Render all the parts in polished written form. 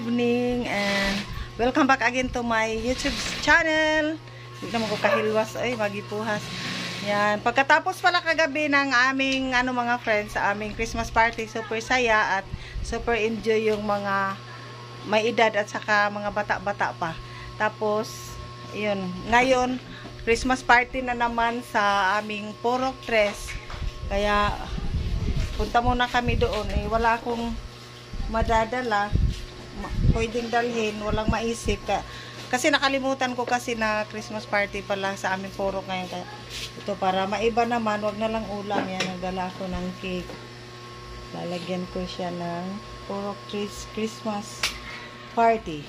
evening and welcome back again to my YouTube channel. Hindi naman ko kahilwas ay magipuhas. Yan, pagkatapos pala kagabi ng aming mga friends sa aming Christmas party, super saya at super enjoy yung mga may edad at saka mga bata-bata pa. Tapos yun, ngayon Christmas party na naman sa aming Purok 3. Kaya punta muna kami doon. Wala akong madadala, pwedeng dalhin, walang maisip kasi nakalimutan ko kasi na Christmas party pala sa aming Purok ngayon. Kaya ito para maiba naman, wag na lang ulam. Yan, nagdala ko ng cake, lalagyan ko siya ng Purok 3 Christmas party.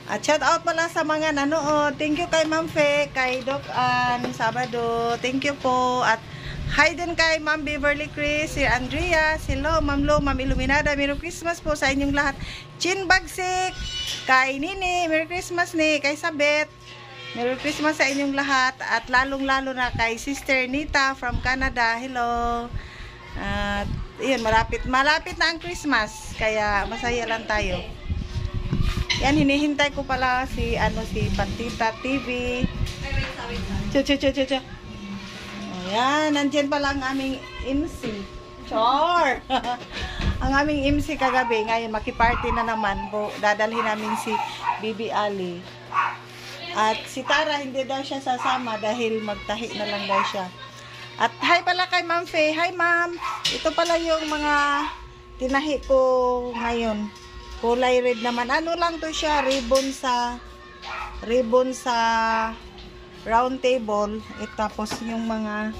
At shout out pala sa mga nanood. Thank you kay Ma'am Fe, kay Doc Ann Sabado, thank you po. At hi din kay Ma'am Beverly Chris, si Andrea, si Lo, Ma'am Lo, Ma'am Iluminada. Merry Christmas po sa inyong lahat. Chin Bagsik, kay Nini, Merry Christmas ni, kay Sabet. Merry Christmas sa inyong lahat. At lalong-lalo na kay Sister Nita from Canada. Hello. At yun, malapit na ang Christmas. Kaya masaya lang tayo. Yan, hinihintay ko pala si Pantita TV. Chu. Ayan, nandyan pala ang aming MC. Char! Ang aming MC kagabi. Ngayon, makiparty na naman. Dadalhin namin si Bibi Ali. At si Tara, hindi daw siya sasama dahil magtahi na lang daw siya. At hi pala kay Ma'am Faye. Hi Ma'am! Ito pala yung mga tinahi ko ngayon. Kulay red naman. Ano lang to siya? Ribbon sa round table. Tapos yung mga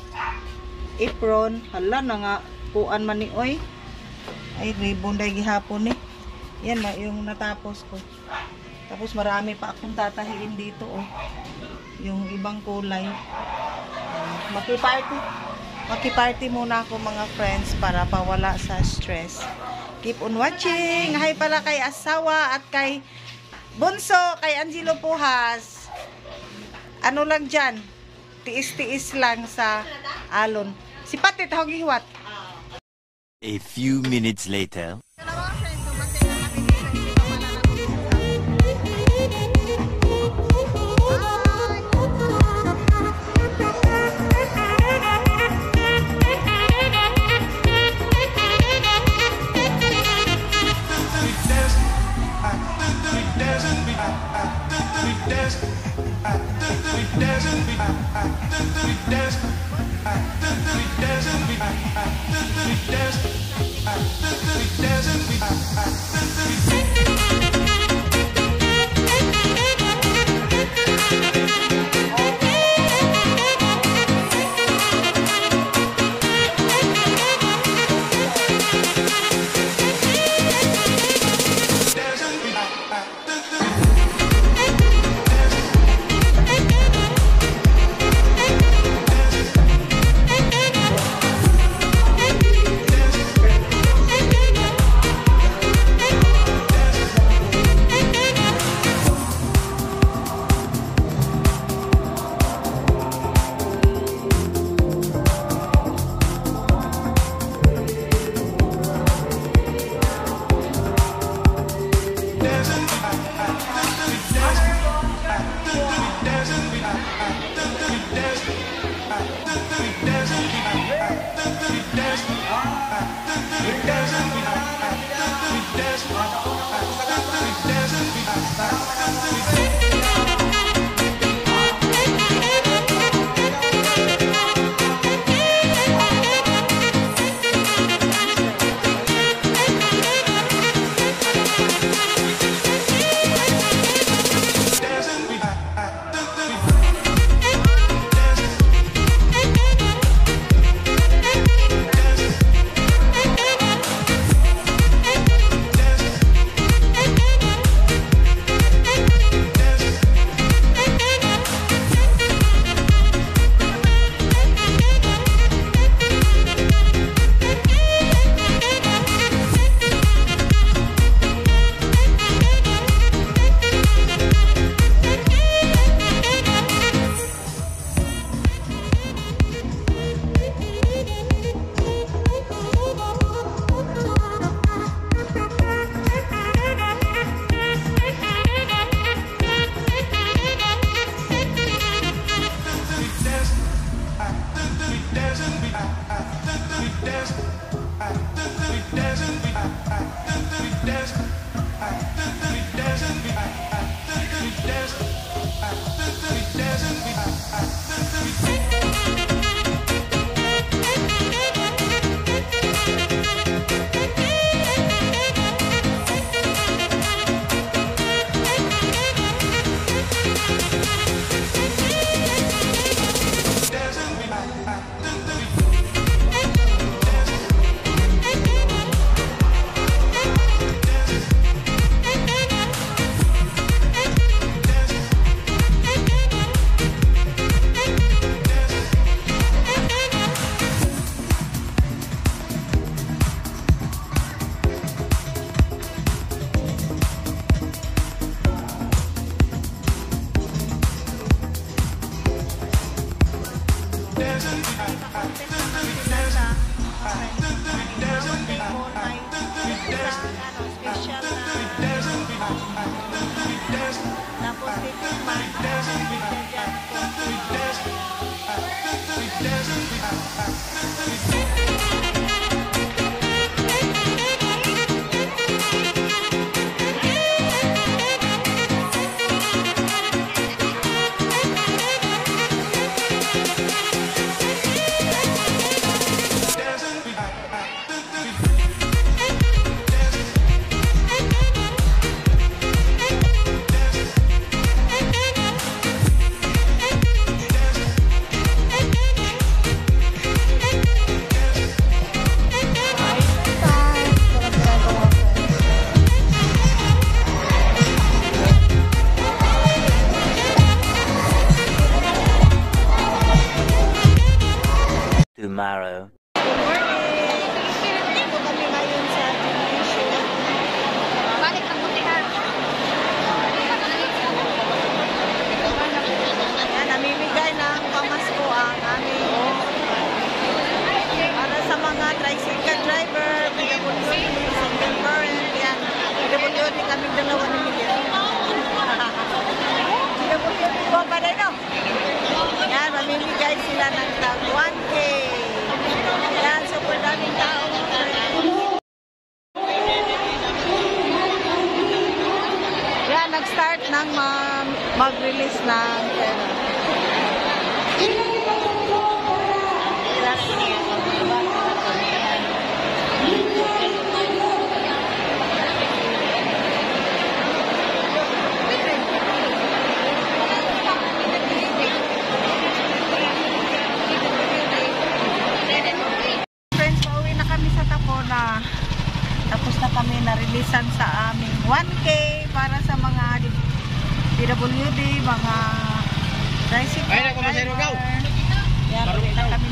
apron, hala na nga puan man ni oy. Ay ribbon dahil gihapon eh. Yan yung natapos ko. Tapos marami pa akong tatahiin dito oh. Yung ibang kulay. Makiparty muna ako mga friends para pawala sa stress. Keep on watching. Hi pala kay Asawa at kay Bunso, kay Angelo Puhas. Ano lang dyan, tiis-tiis lang sa alon. Si Patit, hiwat. A few minutes later. contest naman sila sa Bawat Table may isang special na tapos dito man tomorrow. Good morning! Dito kami ngayon sa television. Balik ang putihan. Yan, namimigay ng pamasko ang aming para sa mga tricycle driver, PWD, single parent, yan. PWD kami dalawa ni Miguel. PWD po ba rin, no? Yan, mamimigay sila ng tag 1K. Yan, super daming tao. Yan, nag-start ng mag-release ng pera. Tapos na kami na-releasean sa aming 1K para sa mga PWD, mga tricycle driver. Yan, uwi na kami